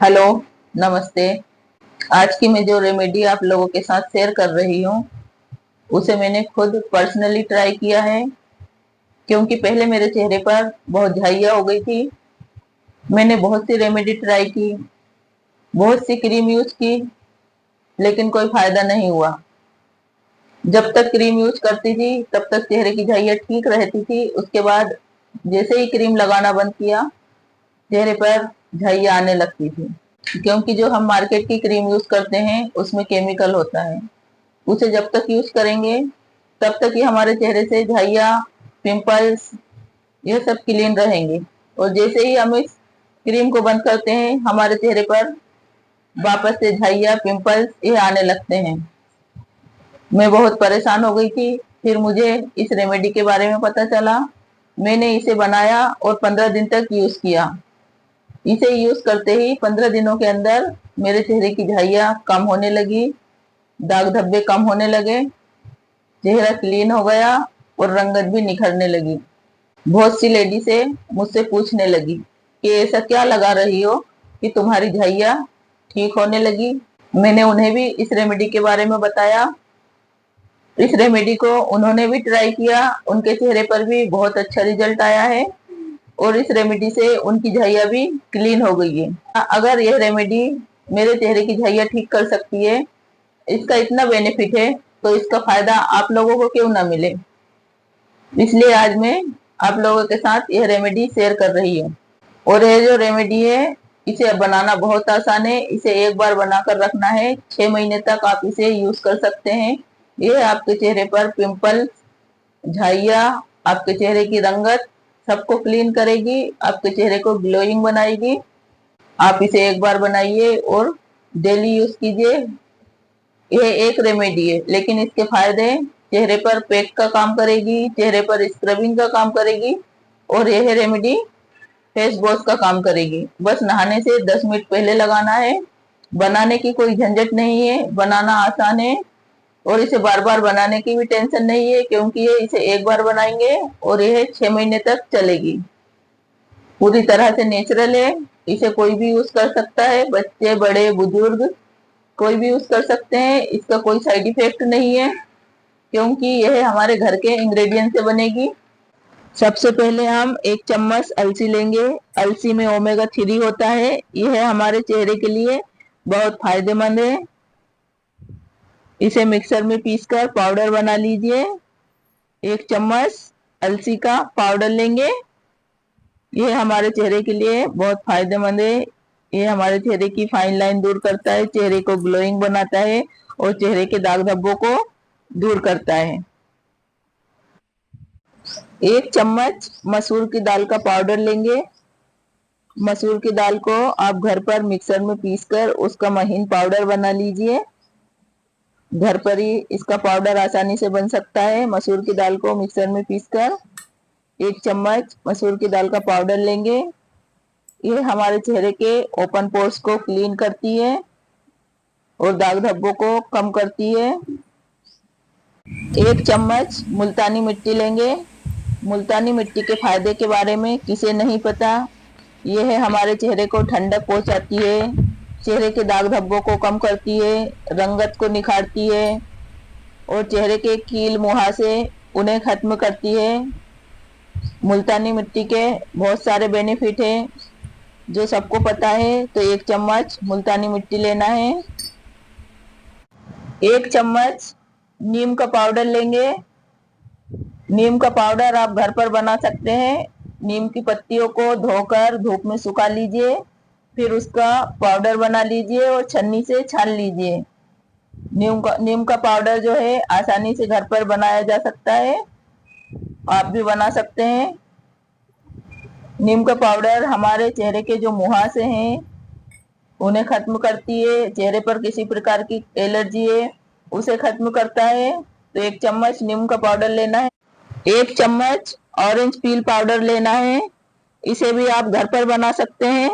Hello. नमस्ते। आज की मैं जो रेमेडी आप लोगों के साथ शेयर कर रही हूँ उसे मैंने खुद पर्सनली ट्राई किया है, क्योंकि पहले मेरे चेहरे पर बहुत झाइयाँ हो गई थी। मैंने बहुत सी रेमेडी ट्राई की, बहुत सी क्रीम यूज की, लेकिन कोई फायदा नहीं हुआ। जब तक क्रीम यूज करती थी तब तक चेहरे की झाइयाँ ठीक रहती थी। उसके बाद जैसे ही क्रीम लगाना बंद किया, चेहरे पर झाइयाँ आने लगती थी। क्योंकि जो हम मार्केट की क्रीम यूज करते हैं उसमें केमिकल होता है। उसे जब तक यूज करेंगे तब तक ही हमारे चेहरे से झाइयाँ, पिंपल्स, ये सब क्लीन रहेंगे। और जैसे ही हम इस क्रीम को बंद करते हैं, हमारे चेहरे पर वापस से झाइयाँ, पिंपल्स ये आने लगते हैं। मैं बहुत परेशान हो गई थी। फिर मुझे इस रेमेडी के बारे में पता चला। मैंने इसे बनाया और 15 दिन तक यूज किया। इसे यूज करते ही 15 दिनों के अंदर मेरे चेहरे की झाइयाँ कम होने लगी, दाग धब्बे कम होने लगे, चेहरा क्लीन हो गया और रंगत भी निखरने लगी। बहुत सी लेडी से मुझसे पूछने लगी कि ऐसा क्या लगा रही हो कि तुम्हारी झाइयाँ ठीक होने लगी। मैंने उन्हें भी इस रेमेडी के बारे में बताया। इस रेमेडी को उन्होंने भी ट्राई किया, उनके चेहरे पर भी बहुत अच्छा रिजल्ट आया है और इस रेमेडी से उनकी झाइयाँ भी क्लीन हो गई है। अगर यह रेमेडी मेरे चेहरे की झाइयाँ ठीक कर सकती है, इसका इतना बेनिफिट है, तो इसका फायदा आप लोगों को क्यों ना मिले। इसलिए आज मैं आप लोगों के साथ यह रेमेडी शेयर कर रही हूँ। और ये जो रेमेडी है, इसे बनाना बहुत आसान है। इसे एक बार बनाकर रखना है, 6 महीने तक आप इसे यूज कर सकते हैं। ये आपके चेहरे पर पिंपल, झाइयाँ, आपके चेहरे की रंगत सबको क्लीन करेगी, आपके चेहरे को ग्लोइंग बनाएगी। आप इसे एक बार बनाइए और डेली यूज कीजिए। यह एक रेमेडी है, लेकिन इसके फायदे चेहरे पर पैक का काम करेगी, चेहरे पर स्क्रबिंग का काम करेगी, और यह रेमेडी फेस वॉश का काम करेगी। बस नहाने से 10 मिनट पहले लगाना है। बनाने की कोई झंझट नहीं है, बनाना आसान है। और इसे बार बार बनाने की भी टेंशन नहीं है, क्योंकि ये इसे एक बार बनाएंगे और यह 6 महीने तक चलेगी। पूरी तरह से नेचुरल है। इसे कोई भी यूज कर सकता है, बच्चे, बड़े, बुजुर्ग, कोई भी यूज कर सकते हैं। इसका कोई साइड इफेक्ट नहीं है, क्योंकि यह हमारे घर के इंग्रेडिएंट से बनेगी। सबसे पहले हम 1 चम्मच अलसी लेंगे। अलसी में ओमेगा 3 होता है, यह हमारे चेहरे के लिए बहुत फायदेमंद है। इसे मिक्सर में पीसकर पाउडर बना लीजिए। 1 चम्मच अलसी का पाउडर लेंगे। यह हमारे चेहरे के लिए बहुत फायदेमंद है। यह हमारे चेहरे की फाइन लाइन दूर करता है, चेहरे को ग्लोइंग बनाता है और चेहरे के दाग धब्बों को दूर करता है। 1 चम्मच मसूर की दाल का पाउडर लेंगे। मसूर की दाल को आप घर पर मिक्सर में पीसकर उसका महीन पाउडर बना लीजिए। घर पर ही इसका पाउडर आसानी से बन सकता है। मसूर की दाल को मिक्सर में पीसकर 1 चम्मच मसूर की दाल का पाउडर लेंगे। ये हमारे चेहरे के ओपन पोर्स को क्लीन करती है और दाग धब्बों को कम करती है। 1 चम्मच मुल्तानी मिट्टी लेंगे। मुल्तानी मिट्टी के फायदे के बारे में किसे नहीं पता। यह हमारे चेहरे को ठंडक पहुंचाती है, चेहरे के दाग धब्बों को कम करती है, रंगत को निखारती है और चेहरे के कील मुहासे उन्हें खत्म करती है। मुल्तानी मिट्टी के बहुत सारे बेनिफिट हैं जो सबको पता है। तो 1 चम्मच मुल्तानी मिट्टी लेना है। 1 चम्मच नीम का पाउडर लेंगे। नीम का पाउडर आप घर पर बना सकते हैं। नीम की पत्तियों को धोकर धूप में सुखा लीजिए, फिर उसका पाउडर बना लीजिए और छन्नी से छान लीजिए। नीम का पाउडर जो है आसानी से घर पर बनाया जा सकता है, आप भी बना सकते हैं। नीम का पाउडर हमारे चेहरे के जो मुहासे हैं उन्हें खत्म करती है, चेहरे पर किसी प्रकार की एलर्जी है उसे खत्म करता है। तो 1 चम्मच नीम का पाउडर लेना है। 1 चम्मच ऑरेंज पील पाउडर लेना है। इसे भी आप घर पर बना सकते हैं।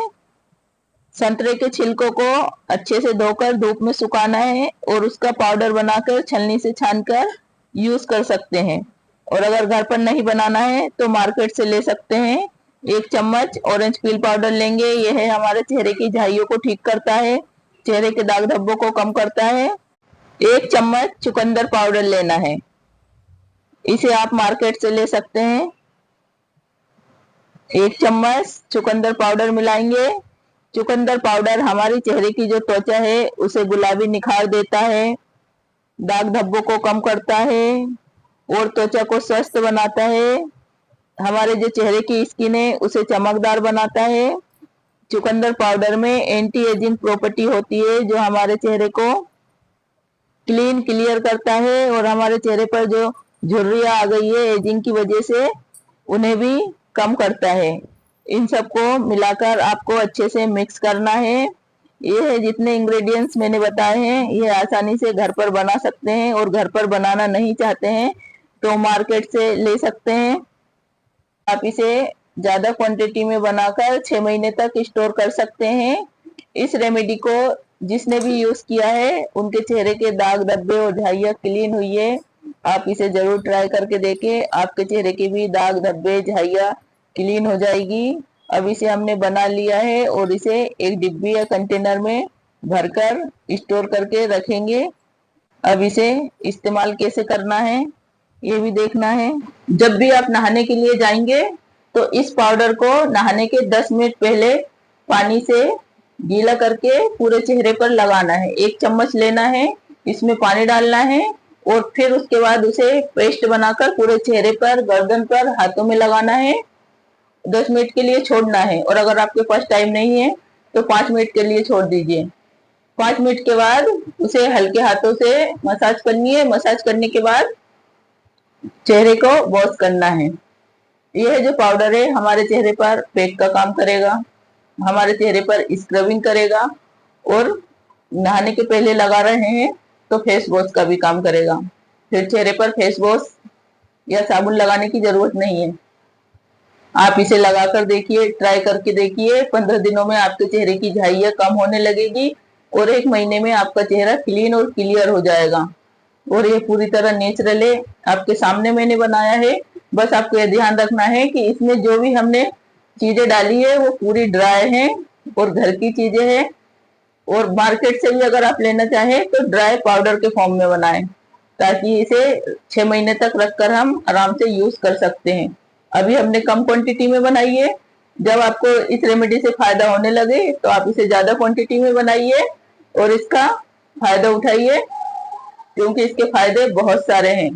संतरे के छिलकों को अच्छे से धोकर धूप में सुखाना है और उसका पाउडर बनाकर छलनी से छानकर यूज कर सकते हैं। और अगर घर पर नहीं बनाना है तो मार्केट से ले सकते हैं। 1 चम्मच ऑरेंज पील पाउडर लेंगे। यह है हमारे चेहरे की झाइयों को ठीक करता है, चेहरे के दाग धब्बों को कम करता है। 1 चम्मच चुकंदर पाउडर लेना है, इसे आप मार्केट से ले सकते हैं। 1 चम्मच चुकंदर पाउडर मिलाएंगे। चुकंदर पाउडर हमारे चेहरे की जो त्वचा है उसे गुलाबी निखार देता है, दाग धब्बों को कम करता है और त्वचा को स्वस्थ बनाता है। हमारे जो चेहरे की स्किन है उसे चमकदार बनाता है। चुकंदर पाउडर में एंटी एजिंग प्रॉपर्टी होती है जो हमारे चेहरे को क्लीन क्लियर करता है और हमारे चेहरे पर जो झुर्रियां आ गई है एजिंग की वजह से उन्हें भी कम करता है। इन सबको मिलाकर आपको अच्छे से मिक्स करना है। ये है जितने इंग्रेडिएंट्स मैंने बताए हैं, ये आसानी से घर पर बना सकते हैं और घर पर बनाना नहीं चाहते हैं तो मार्केट से ले सकते हैं। आप इसे ज्यादा क्वांटिटी में बनाकर 6 महीने तक स्टोर कर सकते हैं। इस रेमेडी को जिसने भी यूज किया है उनके चेहरे के दाग धब्बे और झाइयां क्लीन हुई है। आप इसे जरूर ट्राई करके देखें, आपके चेहरे के भी दाग धब्बे झाइयां क्लीन हो जाएगी। अब इसे हमने बना लिया है और इसे एक डिब्बी या कंटेनर में भरकर स्टोर करके रखेंगे। अब इसे इस्तेमाल कैसे करना है ये भी देखना है। जब भी आप नहाने के लिए जाएंगे तो इस पाउडर को नहाने के 10 मिनट पहले पानी से गीला करके पूरे चेहरे पर लगाना है। 1 चम्मच लेना है, इसमें पानी डालना है और फिर उसके बाद उसे पेस्ट बनाकर पूरे चेहरे पर, गर्दन पर, हाथों में लगाना है। 10 मिनट के लिए छोड़ना है और अगर आपके पास टाइम नहीं है तो 5 मिनट के लिए छोड़ दीजिए। 5 मिनट के बाद उसे हल्के हाथों से मसाज करनी है। मसाज करने के बाद चेहरे को वॉश करना है। यह जो पाउडर है हमारे चेहरे पर पैक का काम करेगा, हमारे चेहरे पर स्क्रबिंग करेगा और नहाने के पहले लगा रहे हैं तो फेस वॉश का भी काम करेगा। फिर चेहरे पर फेस वॉश या साबुन लगाने की जरूरत नहीं है। आप इसे लगाकर देखिए, ट्राई करके देखिए। 15 दिनों में आपके चेहरे की झाइयां कम होने लगेगी और 1 महीने में आपका चेहरा क्लीन और क्लियर हो जाएगा। और ये पूरी तरह नेचुरल है, आपके सामने मैंने बनाया है। बस आपको यह ध्यान रखना है कि इसमें जो भी हमने चीजें डाली है वो पूरी ड्राई है और घर की चीजें हैं। और मार्केट से भी अगर आप लेना चाहें तो ड्राई पाउडर के फॉर्म में बनाएं ताकि इसे 6 महीने तक रखकर हम आराम से यूज कर सकते हैं। अभी हमने कम क्वांटिटी में बनाई है, जब आपको इस रेमेडी से फायदा होने लगे तो आप इसे ज्यादा क्वांटिटी में बनाइए और इसका फायदा उठाइए क्योंकि इसके फायदे बहुत सारे हैं।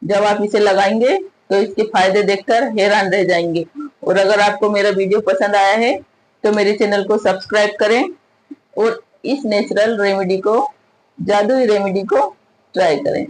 जब आप इसे लगाएंगे तो इसके फायदे देखकर हैरान रह जाएंगे। और अगर आपको मेरा वीडियो पसंद आया है तो मेरे चैनल को सब्सक्राइब करें और इस नेचुरल रेमेडी को, जादुई रेमेडी को ट्राई करें।